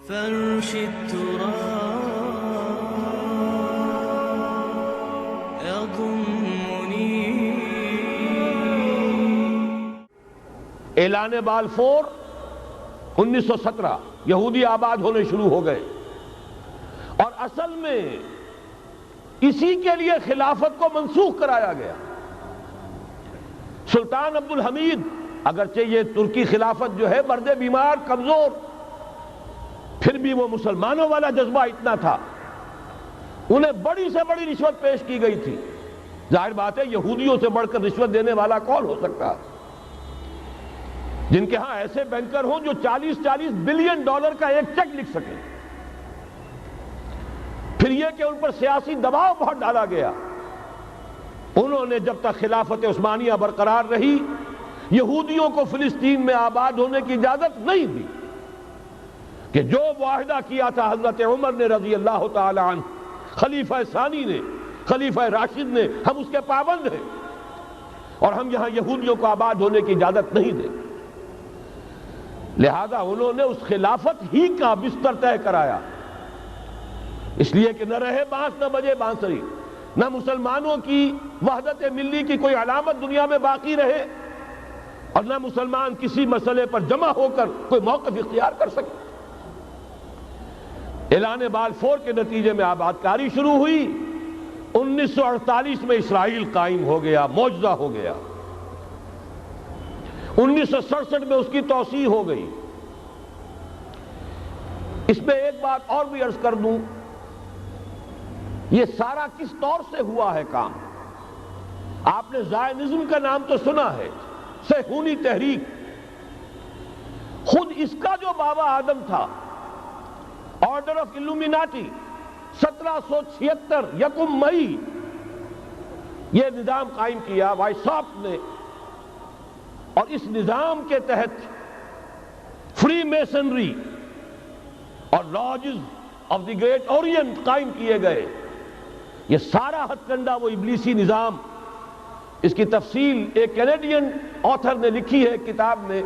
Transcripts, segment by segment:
فرش التراب يضمني. اعلان بالفور 1917 یہودی آباد ہونے شروع ہو گئے، اور اصل میں اسی کے لیے خلافت کو منسوخ کرایا گیا۔ سلطان عبد الحمید، اگرچہ یہ ترکی خلافت جو ہے مرد بیمار کمزور، پھر بھی وہ مسلمانوں والا جذبہ اتنا تھا، انہیں بڑی سے بڑی رشوت پیش کی گئی تھی۔ ظاہر بات ہے یہودیوں سے بڑھ کر رشوت دینے والا کون ہو سکتا، جن کے ہاں ایسے بینکر ہوں جو 40 بلین ڈالر کا ایک چیک لکھ سکیں۔ پھر یہ کہ ان پر سیاسی دباؤ بہت ڈالا گیا۔ انہوں نے جب تک خلافت عثمانیہ برقرار رہی، یہودیوں کو فلسطین میں آباد ہونے کی اجازت نہیں دی، کہ جو معاہدہ کیا تھا حضرت عمر نے رضی اللہ تعالی عنہ، خلیفہ ثانی نے، خلیفہ راشد نے، ہم اس کے پابند ہیں، اور ہم یہاں یہودیوں کو آباد ہونے کی اجازت نہیں دیں۔ لہذا انہوں نے اس خلافت ہی کا بستر طے کرایا، اس لیے کہ نہ رہے بانس نہ بجے بانسری، نہ مسلمانوں کی وحدت ملی کی کوئی علامت دنیا میں باقی رہے، اور نہ مسلمان کسی مسئلے پر جمع ہو کر کوئی موقف اختیار کر سکے۔ اعلان بالفور کے نتیجے میں آباد کاری شروع ہوئی۔ 1948 میں اسرائیل قائم ہو گیا، معجزہ ہو گیا۔ 1967 میں اس کی توسیع ہو گئی۔ اس میں ایک بات اور بھی عرض کر دوں، یہ سارا کس طور سے ہوا ہے کام؟ آپ نے زائنزم کا نام تو سنا ہے، صہیونی تحریک۔ خود اس کا جو بابا آدم تھا، آرڈر آف الومیناٹی، 1776 یکم مئی یہ نظام قائم کیا وائساپ نے، اور اس نظام کے تحت فری میسنری اور lodges of the great Orient قائم کیے گئے۔ یہ سارا ہتھ کنڈا وہ ابلیسی نظام، اس کی تفصیل ایک کینیڈین آتھر نے لکھی ہے کتاب میں،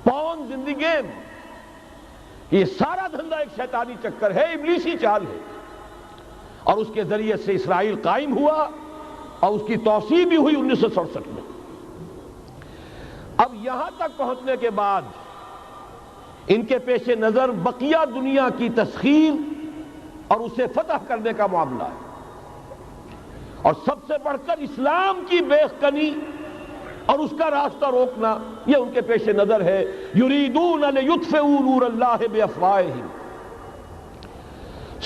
پونز ان دی گیم۔ یہ سارا دھندا ایک شیطانی چکر ہے، ابلیسی چال ہے، اور اس کے ذریعے سے اسرائیل قائم ہوا، اور اس کی توسیع بھی ہوئی 1967 میں۔ اب یہاں تک پہنچنے کے بعد ان کے پیش نظر بقیہ دنیا کی تسخیر اور اسے فتح کرنے کا معاملہ ہے، اور سب سے بڑھ کر اسلام کی بیخکنی اور اس کا راستہ روکنا، یہ ان کے پیش نظر ہے۔ یریدون لیطفئوا نور اللہ بافواہہم۔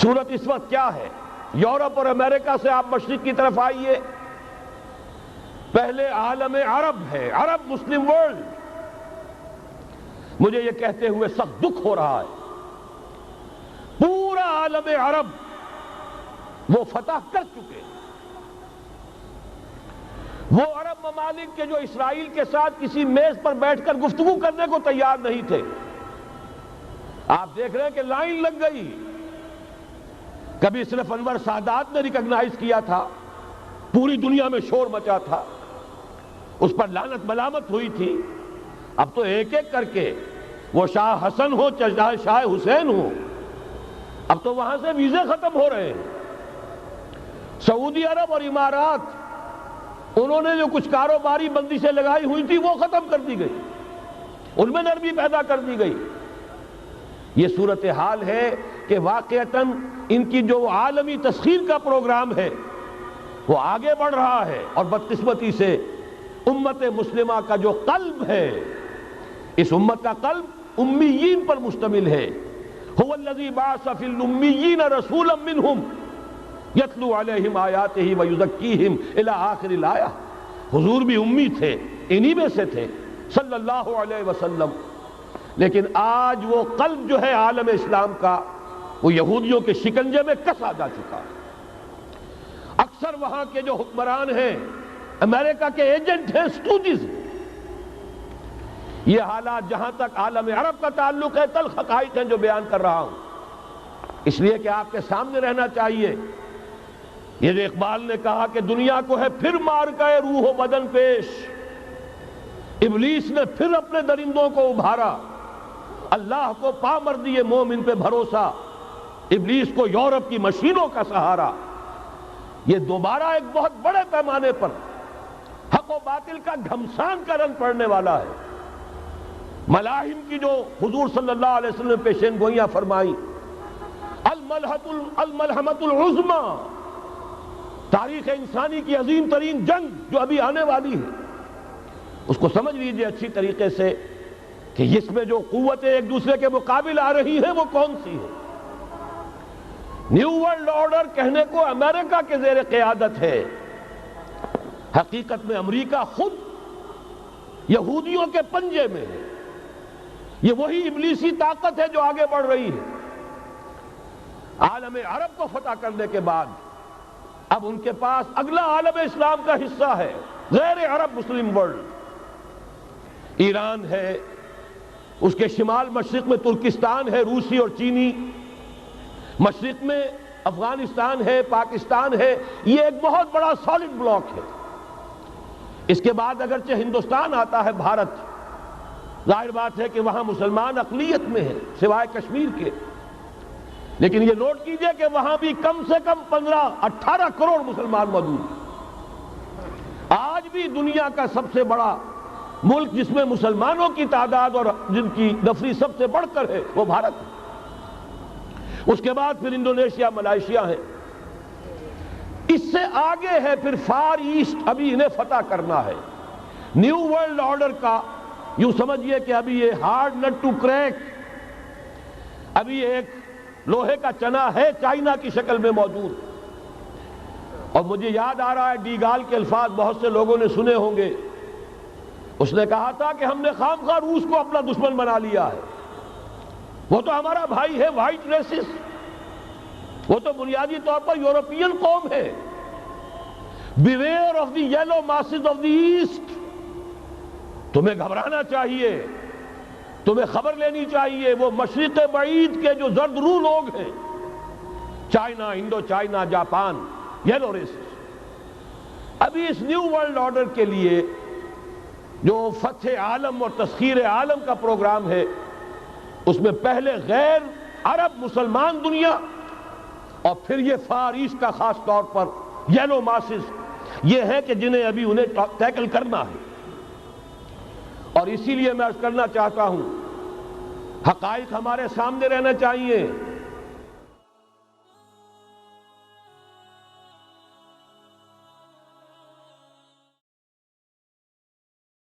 صورت اس وقت کیا ہے؟ یورپ اور امریکہ سے آپ مشرق کی طرف آئیے، پہلے عالم عرب ہے، عرب مسلم ورلڈ۔ مجھے یہ کہتے ہوئے سخت دکھ ہو رہا ہے، پورا عالم عرب وہ فتح کر چکے، وہ عرب ممالک کے جو اسرائیل کے ساتھ کسی میز پر بیٹھ کر گفتگو کرنے کو تیار نہیں تھے۔ آپ دیکھ رہے ہیں کہ لائن لگ گئی۔ کبھی صرف انور سادات نے ریکگنائز کیا تھا، پوری دنیا میں شور مچا تھا، اس پر لعنت ملامت ہوئی تھی۔ اب تو ایک ایک کر کے، وہ شاہ حسن ہو چاہے شاہ حسین ہو، اب تو وہاں سے ویزے ختم ہو رہے ہیں۔ سعودی عرب اور امارات، انہوں نے جو کچھ کاروباری بندشیں لگائی ہوئی تھی وہ ختم کر دی گئی، ان میں نرمی پیدا کر دی گئی۔ یہ صورتحال ہے کہ واقعتاً ان کی جو عالمی تسخیر کا پروگرام ہے وہ آگے بڑھ رہا ہے، اور بدقسمتی سے امت مسلمہ کا جو قلب ہے، اس امت کا قلب امیین پر مشتمل ہے۔ هو الذی بعث فی الامیین رسولا منہم یتلو علیہم آیاتہ ویزکیہم الی آخر الآیہ۔ حضور بھی امی تھے، انہی میں سے تھے صلی اللہ علیہ وسلم۔ لیکن آج وہ قلب جو ہے عالم اسلام کا، وہ یہودیوں کے شکنجے میں کسا جا چکا ہے۔ اکثر وہاں کے جو حکمران ہیں، امریکہ کے ایجنٹ ہیں، سٹوجز۔ یہ حالات جہاں تک عالم عرب کا تعلق ہے، تلخ حقائق ہیں جو بیان کر رہا ہوں، اس لیے کہ آپ کے سامنے رہنا چاہیے۔ یہ جو اقبال نے کہا کہ دنیا کو ہے پھر مار گئے روح و بدن پیش، ابلیس نے پھر اپنے درندوں کو ابھارا، اللہ کو پامردی مومن پہ بھروسہ، ابلیس کو یورپ کی مشینوں کا سہارا، یہ دوبارہ ایک بہت بڑے پیمانے پر حق و باطل کا گھمسان کا رنگ پڑنے والا ہے۔ ملاحم کی جو حضور صلی اللہ علیہ وسلم نے پیشین گوئیاں فرمائی، الملحمۃ العظمی، تاریخ انسانی کی عظیم ترین جنگ جو ابھی آنے والی ہے، اس کو سمجھ لیجئے اچھی طریقے سے کہ اس میں جو قوتیں ایک دوسرے کے مقابل آ رہی ہیں وہ کون سی ہیں۔ نیو ورلڈ آرڈر کہنے کو امریکہ کے زیر قیادت ہے، حقیقت میں امریکہ خود یہودیوں کے پنجے میں ہے۔ یہ وہی ابلیسی طاقت ہے جو آگے بڑھ رہی ہے۔ عالم عرب کو فتح کرنے کے بعد اب ان کے پاس اگلا عالم اسلام کا حصہ ہے، غیر عرب مسلم ورلڈ۔ ایران ہے، اس کے شمال مشرق میں ترکستان ہے، روسی اور چینی، مشرق میں افغانستان ہے، پاکستان ہے، یہ ایک بہت بڑا سالڈ بلاک ہے۔ اس کے بعد اگرچہ ہندوستان آتا ہے، بھارت، ظاہر بات ہے کہ وہاں مسلمان اقلیت میں ہیں سوائے کشمیر کے، لیکن یہ نوٹ کیجئے کہ وہاں بھی کم سے کم 15-18 کروڑ مسلمان موجود ہیں۔ آج بھی دنیا کا سب سے بڑا ملک جس میں مسلمانوں کی تعداد اور جن کی نفری سب سے بڑھ کر ہے وہ بھارت ہے۔ اس کے بعد پھر انڈونیشیا، ملائیشیا ہے، اس سے آگے ہے پھر فار ایسٹ، ابھی انہیں فتح کرنا ہے۔ نیو ورلڈ آرڈر کا یوں سمجھئے کہ ابھی یہ ہارڈ نٹ ٹو کریک، ابھی ایک لوہے کا چنا ہے چائنا کی شکل میں موجود۔ اور مجھے یاد آ رہا ہے ڈی گال کے الفاظ بہت سے لوگوں نے سنے ہوں گے، اس نے کہا تھا کہ ہم نے خام خواہ روس کو اپنا دشمن بنا لیا ہے، وہ تو ہمارا بھائی ہے، وائٹ ریسس، وہ تو بنیادی طور پر یورپین قوم ہے۔ Beware of the yellow masses of the East, تمہیں گھبرانا چاہیے، تمہیں خبر لینی چاہیے، وہ مشرق بعید کے جو زرد رو لوگ ہیں، China, Indo China, Japan, yellow races. ابھی اس نیو ورلڈ آرڈر کے لیے جو فتح عالم اور تسخیر عالم کا پروگرام ہے، اس میں پہلے غیر عرب مسلمان دنیا اور پھر یہ فار ایسٹ کا خاص طور پر یلو ماسز، یہ ہے کہ جنہیں ابھی انہیں ٹیکل کرنا ہے۔ اور اسی لیے میں عرض کرنا چاہتا ہوں، حقائق ہمارے سامنے رہنا چاہیے۔